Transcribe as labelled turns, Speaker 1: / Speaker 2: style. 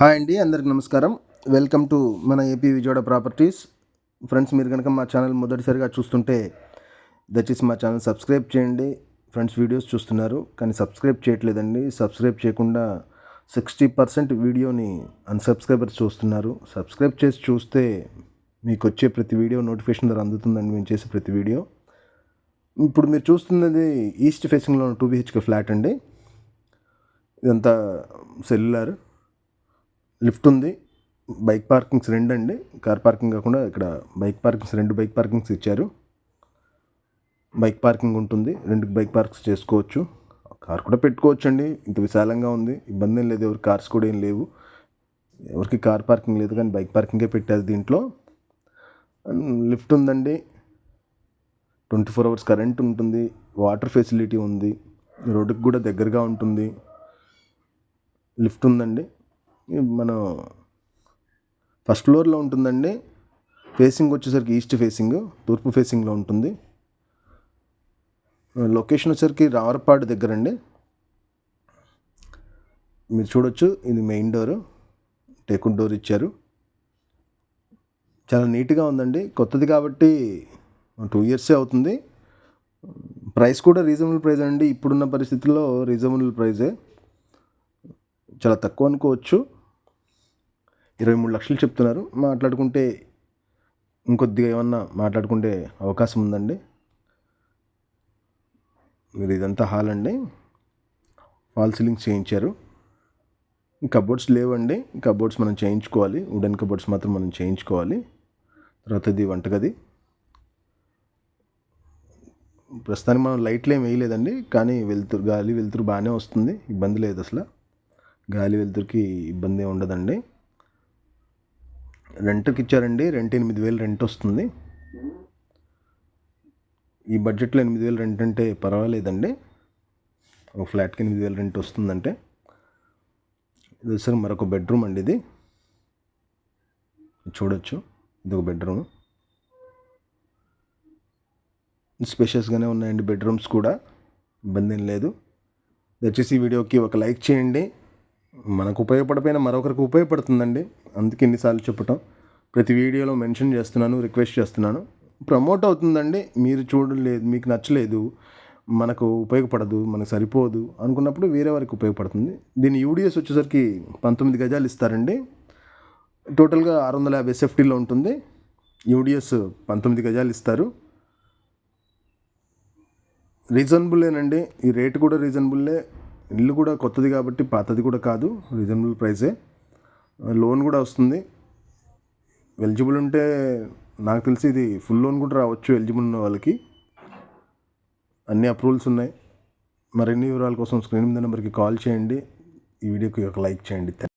Speaker 1: Hi అండి, అందరికి నమస్కారం. వెల్కమ్ టు మన ఏపీ విజయవాడ ప్రాపర్టీస్. ఫ్రెండ్స్, మీరు కనుక మా ఛానల్ మొదటిసారిగా చూస్తుంటే దయచేసి మా ఛానల్ సబ్స్క్రైబ్ చేయండి. ఫ్రెండ్స్, వీడియోస్ చూస్తున్నారు కానీ సబ్స్క్రైబ్ చేయట్లేదండి. సబ్స్క్రైబ్ చేయకుండా 60% వీడియోని అన్సబ్స్క్రైబర్స్ చూస్తున్నారు. సబ్స్క్రైబ్ చేసి చూస్తే మీకు వచ్చే ప్రతి వీడియో నోటిఫికేషన్ ద్వారా అందుతుందండి మేము చేసే ప్రతి వీడియో. ఇప్పుడు మీరు చూస్తున్నది ఈస్ట్ ఫేసింగ్లో 2 BHK ఫ్లాట్ అండి. ఇదంతా సెల్యులార్, లిఫ్ట్ ఉంది, బైక్ పార్కింగ్స్ 2 అండి. కార్ పార్కింగ్ కాకుండా ఇక్కడ బైక్ పార్కింగ్స్ 2 బైక్ పార్కింగ్స్ ఇచ్చారు. బైక్ పార్కింగ్ ఉంటుంది, 2 బైక్ పార్క్స్ చేసుకోవచ్చు. కార్ కూడా పెట్టుకోవచ్చు అండి, ఇంత విశాలంగా ఉంది, ఇబ్బంది ఏం లేదు. ఎవరికి కార్స్ కూడా ఏం లేవు, ఎవరికి కార్ పార్కింగ్ లేదు, కానీ బైక్ పార్కింగే పెట్టారు దీంట్లో. లిఫ్ట్ ఉందండి, 24 hours కరెంట్ ఉంటుంది, వాటర్ ఫెసిలిటీ ఉంది, రోడ్డుకి కూడా దగ్గరగా ఉంటుంది. లిఫ్ట్ ఉందండి. మనం ఫస్ట్ ఫ్లోర్లో ఉంటుందండి. ఫేసింగ్ వచ్చేసరికి ఈస్ట్ ఫేసింగ్, తూర్పు ఫేసింగ్లో ఉంటుంది. లొకేషన్ వచ్చేసరికి రావరపాడు దగ్గర అండి. మీరు చూడొచ్చు, ఇది మెయిన్ డోరు, టేకుడ్ డోర్ ఇచ్చారు. చాలా నీట్గా ఉందండి, కొత్తది కాబట్టి 2 years అవుతుంది. ప్రైస్ కూడా రీజనబుల్ ప్రైస్ అండి, ఇప్పుడున్న పరిస్థితుల్లో రీజనబుల్ ప్రైజే. చాలా తక్కువ అనుకోవచ్చు, 23 లక్షలు చెప్తున్నారు. మాట్లాడుకుంటే ఇంకొద్దిగా ఏమన్నా మాట్లాడుకుంటే అవకాశం ఉందండి. మీరు ఇదంతా హాల్ అండి, ఫాల్ సీలింగ్స్ చేయించారు. కబోర్డ్స్ లేవండి, కబోర్డ్స్ మనం చేయించుకోవాలి, వుడెన్ కబోర్డ్స్ మాత్రం మనం చేయించుకోవాలి. తర్వాత ఇది వంటగది. ప్రస్తుతానికి మనం లైట్లు ఏం వేయలేదండి, కానీ గాలి వెలుతురు బాగానే వస్తుంది, ఇబ్బంది లేదు అసలు. గాలి వెలుతురుకి ఇబ్బంది ఉండదండి. రెంట్కి ఇచ్చారండి, 8,000 రెంట్ వస్తుంది. ఈ బడ్జెట్లో 8,000 రెంట్ అంటే పర్వాలేదండి. ఒక ఫ్లాట్కి 8,000 రెంట్ వస్తుందంటే. ఇది వచ్చేసరికి మరొక బెడ్రూమ్ అండి. ఇది చూడొచ్చు, ఇది ఒక బెడ్రూమ్. స్పేషియస్గానే ఉన్నాయండి బెడ్రూమ్స్ కూడా, ఇబ్బంది ఏం లేదు. దయచేసి ఈ వీడియోకి ఒక లైక్ చేయండి. మనకు ఉపయోగపడిపోయిన మరొకరికి ఉపయోగపడుతుందండి, అందుకే ఎన్నిసార్లు చెప్పటం. ప్రతి వీడియోలో మెన్షన్ చేస్తున్నాను, రిక్వెస్ట్ చేస్తున్నాను. ప్రమోట్ అవుతుందండి. మీరు చూడలేదు, మీకు నచ్చలేదు, మనకు ఉపయోగపడదు, మనకు సరిపోదు అనుకున్నప్పుడు వేరే వారికి ఉపయోగపడుతుంది. దీని యూడిఎస్ వచ్చేసరికి 19 గజాలు ఇస్తారండి. టోటల్గా 650 SFTలో ఉంటుంది. యూడిఎస్ 19 గజాలు ఇస్తారు. రీజనబుల్లేనండి, ఈ రేటు కూడా రీజనబుల్లే. ఇల్లు కూడా కొత్తది కాబట్టి పాతది కూడా కాదు, రీజనబుల్ ప్రైసే. లోన్ కూడా వస్తుంది. ఎలిజిబుల్ ఉంటే నాకు తెలిసి ఇది ఫుల్ లోన్ కూడా రావచ్చు ఎలిజిబుల్ ఉన్న వాళ్ళకి. అన్ని అప్రూవల్స్ ఉన్నాయి. మరిన్ని వివరాల కోసం స్క్రీన్ మీద నెంబర్కి కాల్ చేయండి. ఈ వీడియోకి ఒక లైక్ చేయండి.